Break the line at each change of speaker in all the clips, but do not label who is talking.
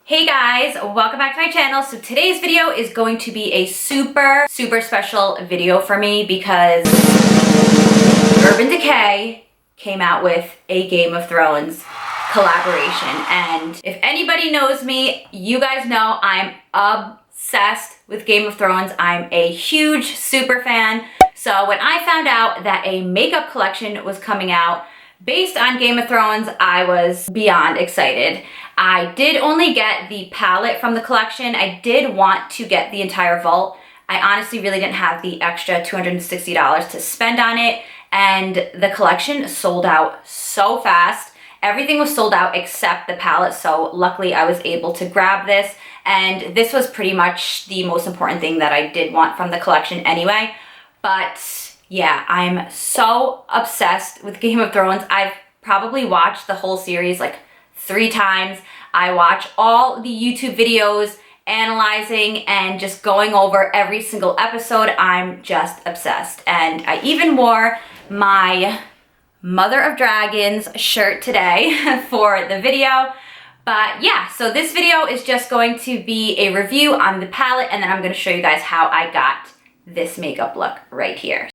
Hey guys, welcome back to my channel. So today's video is going to be a super special video for me because Urban Decay came out with a Game of Thrones collaboration. And if anybody knows me, you guys know I'm obsessed with Game of Thrones. I'm a huge super fan. So when I found out that a makeup collection was coming out based on Game of Thrones, I was beyond excited. I did only get the palette from the collection. I did want to get the entire vault. I honestly really didn't have the extra $260 to spend on it, and the collection sold out so fast. Everything was sold out except the palette, so luckily I was able to grab this, and this was pretty much the most important thing that I did want from the collection anyway. But yeah, I'm so obsessed with Game of Thrones. I've probably watched the whole series like 3 times. I watch all the YouTube videos analyzing and just going over every single episode. I'm just obsessed. And I even wore my Mother of Dragons shirt today for the video. But yeah, so this video is just going to be a review on the palette, and then I'm going to show you guys how I got this makeup look right here.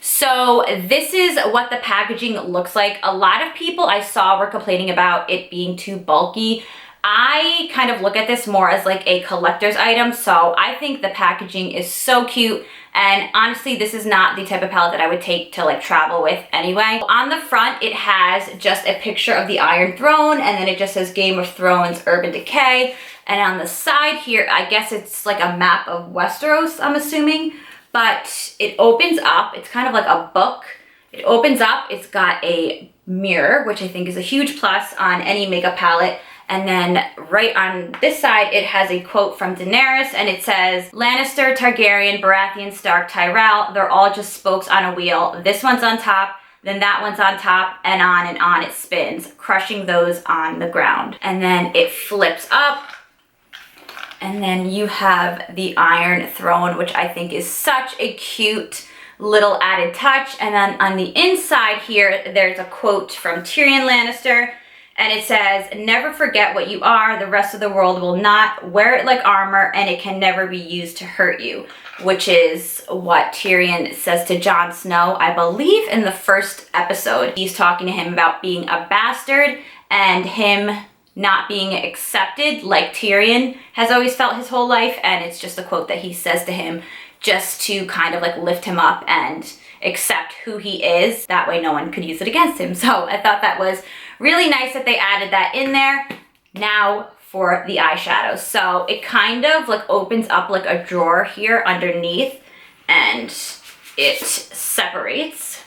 So this is what the packaging looks like. A lot of people I saw were complaining about it being too bulky. I kind of look at this more as like a collector's item, so I think the packaging is so cute. And honestly, this is not the type of palette that I would take to like travel with anyway. On the front, it has just a picture of the Iron Throne, and then it just says Game of Thrones Urban Decay. And on the side here, I guess it's like a map of Westeros, I'm assuming. But it opens up, it's kind of like a book. It opens up, it's got a mirror, which I think is a huge plus on any makeup palette. And then right on this side, it has a quote from Daenerys, and it says, Lannister, Targaryen, Baratheon, Stark, Tyrell, they're all just spokes on a wheel. This one's on top, then that one's on top, and on it spins, crushing those on the ground. And then it flips up. And then you have the Iron Throne, which I think is such a cute little added touch. And then on the inside here, there's a quote from Tyrion Lannister. And it says, never forget what you are. The rest of the world will not. Wear it like armor, and it can never be used to hurt you. Which is what Tyrion says to Jon Snow, I believe in the first episode. He's talking to him about being a bastard and him not being accepted like Tyrion has always felt his whole life. And it's just a quote that he says to him just to kind of like lift him up and accept who he is. That way no one could use it against him. So I thought that was really nice that they added that in there. Now for the eyeshadows. So it kind of like opens up like a drawer here underneath, and it separates.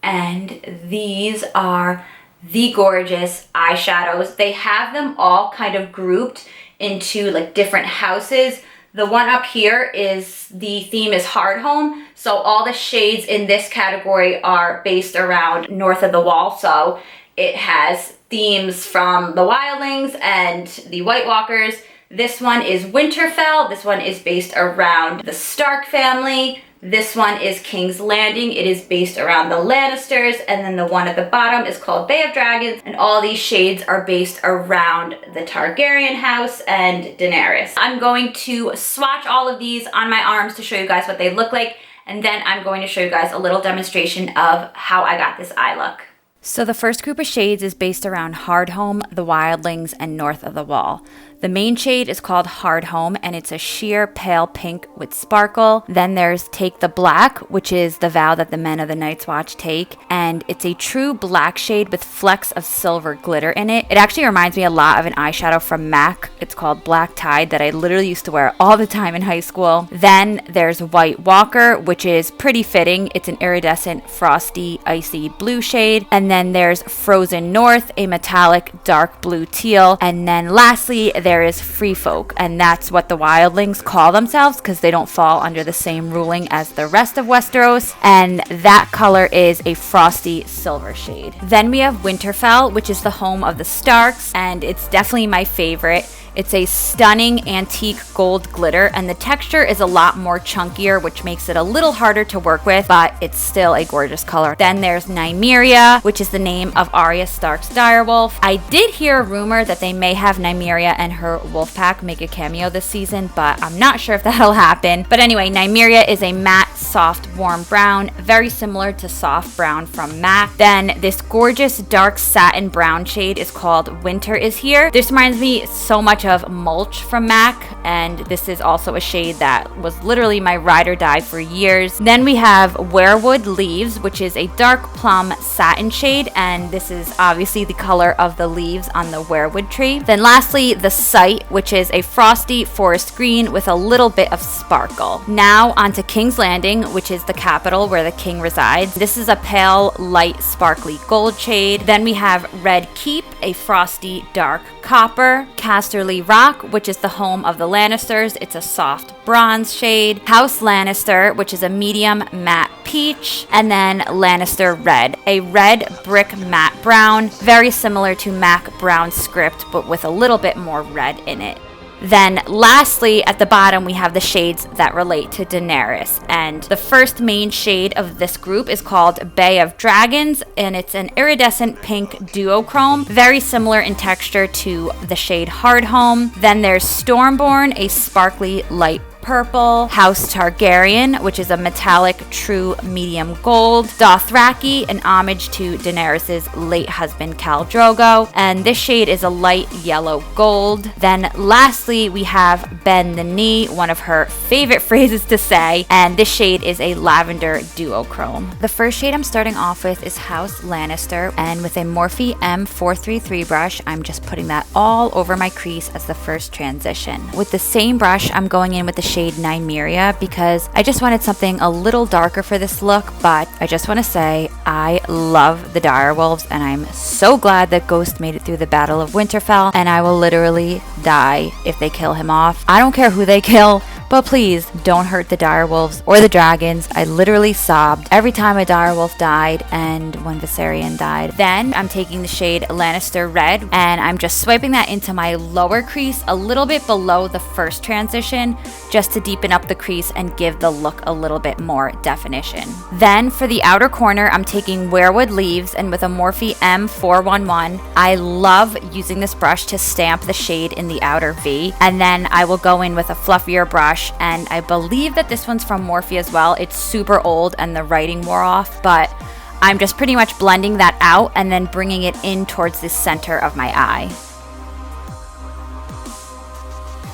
And these are the gorgeous eyeshadows. They have them all kind of grouped into like different houses. The one up here is, the theme is Hard Home. So all the shades in this category are based around North of the Wall. So it has themes from the Wildlings and the White Walkers. This one is Winterfell. This one is based around the Stark family. This one is King's Landing. It is based around the Lannisters. And then the one at the bottom is called Bay of Dragons. And all these shades are based around the Targaryen house and Daenerys. I'm going to swatch all of these on my arms to show you guys what they look like. And then I'm going to show you guys a little demonstration of how I got this eye look. So the first group of shades is based around Hard Home, the Wildlings, and North of the Wall. The main shade is called Hard Home, and it's a sheer pale pink with sparkle. Then there's Take the Black, which is the vow that the men of the Night's Watch take, and it's a true black shade with flecks of silver glitter in it. It actually reminds me a lot of an eyeshadow from MAC. It's called Black Tide, that I literally used to wear all the time in high school. Then there's White Walker, which is pretty fitting. It's an iridescent, frosty, icy blue shade. And then there's Frozen North, a metallic dark blue teal. And then lastly, there is Free Folk, and that's what the Wildlings call themselves because they don't fall under the same ruling as the rest of Westeros, and that color is a frosty silver shade. Then we have Winterfell, which is the home of the Starks, and it's definitely my favorite. It's a stunning antique gold glitter, and the texture is a lot more chunkier, which makes it a little harder to work with, but it's still a gorgeous color. Then there's Nymeria, which is the name of Arya Stark's direwolf. I did hear a rumor that they may have Nymeria and her wolf pack make a cameo this season, but I'm not sure if that'll happen. But anyway, Nymeria is a matte, soft, warm brown, very similar to soft brown from MAC. Then this gorgeous dark satin brown shade is called Winter is Here. This reminds me so much of Mulch from MAC, and this is also a shade that was literally my ride or die for years. Then we have Werewood Leaves, which is a dark plum satin shade, and this is obviously the color of the leaves on the werewood tree. Then lastly, the Sight, which is a frosty forest green with a little bit of sparkle. Now onto King's Landing, which is the capital where the king resides. This is a pale, light, sparkly gold shade. Then we have Red Keep, a frosty, dark copper. Casterly Rock, which is the home of the Lannisters. It's a soft bronze shade. House Lannister, which is a medium matte peach. And then Lannister Red, a red brick matte brown, very similar to MAC Brown Script, but with a little bit more red in it. Then lastly, at the bottom, we have the shades that relate to Daenerys. And the first main shade of this group is called Bay of Dragons, and it's an iridescent pink duochrome, very similar in texture to the shade Hardhome. Then there's Stormborn, a sparkly light purple. House Targaryen, which is a metallic true medium gold. Dothraki, an homage to Daenerys' late husband Khal Drogo, and this shade is a light yellow gold. Then lastly, we have Bend the Knee, one of her favorite phrases to say, and this shade is a lavender duochrome. The first shade I'm starting off with is House Lannister, and with a Morphe M433 brush, I'm just putting that all over my crease as the first transition. With the same brush, I'm going in with the shade Nymeria because I just wanted something a little darker for this look, but I just want to say I love the direwolves, and I'm so glad that Ghost made it through the Battle of Winterfell, and I will literally die if they kill him off. I don't care who they kill, but please don't hurt the direwolves or the dragons. I literally sobbed every time a direwolf died and when Viserion died. Then I'm taking the shade Lannister Red, and I'm just swiping that into my lower crease a little bit below the first transition, just to deepen up the crease and give the look a little bit more definition. Then for the outer corner, I'm taking Werewood Leaves, and with a Morphe M411, I love using this brush to stamp the shade in the outer V, and then I will go in with a fluffier brush, and I believe that this one's from Morphe as well. It's super old and the writing wore off, but I'm just pretty much blending that out and then bringing it in towards the center of my eye.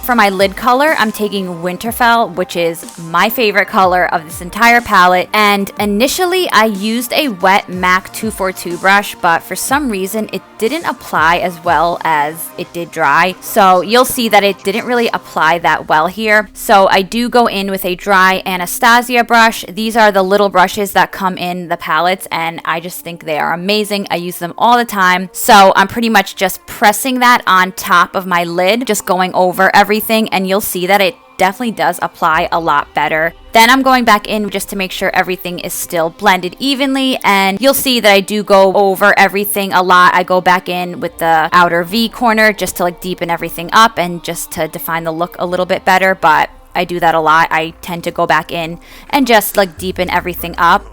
For my lid color, I'm taking Winterfell, which is my favorite color of this entire palette. And initially, I used a wet MAC 242 brush, but for some reason, it didn't apply as well as it did dry. So you'll see that it didn't really apply that well here. So I do go in with a dry Anastasia brush. These are the little brushes that come in the palettes, and I just think they are amazing. I use them all the time. So I'm pretty much just pressing that on top of my lid, just going over everything, and you'll see that it definitely does apply a lot better. Then I'm going back in just to make sure everything is still blended evenly, and you'll see that I do go over everything a lot. I go back in with the outer V corner just to like deepen everything up and just to define the look a little bit better, but I do that a lot. I tend to go back in and just like deepen everything up.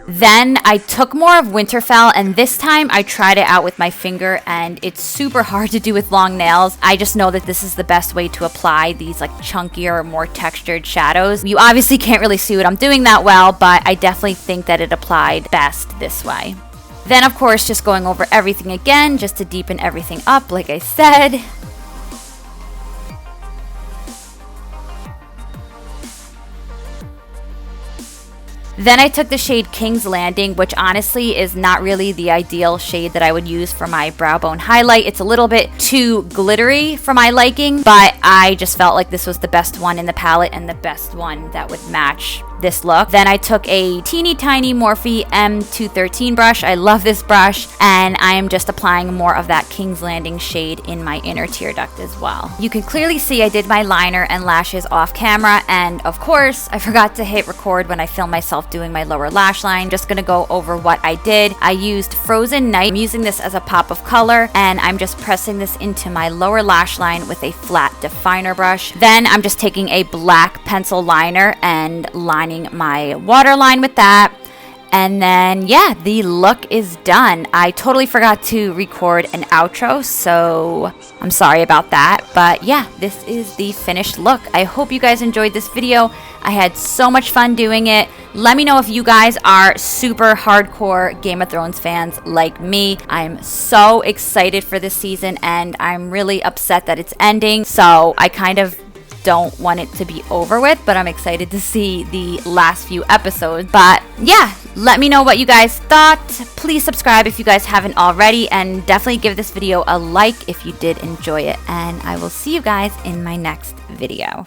Then I took more of Winterfell, and this time I tried it out with my finger, and it's super hard to do with long nails. I just know that this is the best way to apply these like chunkier, more textured shadows. You obviously can't really see what I'm doing that well, but I definitely think that it applied best this way. Then of course, just going over everything again, just to deepen everything up, like I said. Then I took the shade King's Landing, which honestly is not really the ideal shade that I would use for my brow bone highlight. It's a little bit too glittery for my liking, but I just felt like this was the best one in the palette and the best one that would match this look. Then I took a teeny tiny Morphe M213 brush. I love this brush, and I am just applying more of that King's Landing shade in my inner tear duct as well. You can clearly see I did my liner and lashes off camera, and of course I forgot to hit record when I filmed myself doing my lower lash line. Just gonna go over what I did. I used Frozen Night. I'm using this as a pop of color, and I'm just pressing this into my lower lash line with a flat definer brush. Then I'm just taking a black pencil liner and lining my waterline with that. And then, yeah, the look is done. I totally forgot to record an outro, so I'm sorry about that. But yeah, this is the finished look. I hope you guys enjoyed this video. I had so much fun doing it. Let me know if you guys are super hardcore Game of Thrones fans like me. I'm so excited for this season, and I'm really upset that it's ending. So I kind of don't want it to be over with, but I'm excited to see the last few episodes. But yeah, let me know what you guys thought. Please subscribe if you guys haven't already, and definitely give this video a like if you did enjoy it, and I will see you guys in my next video.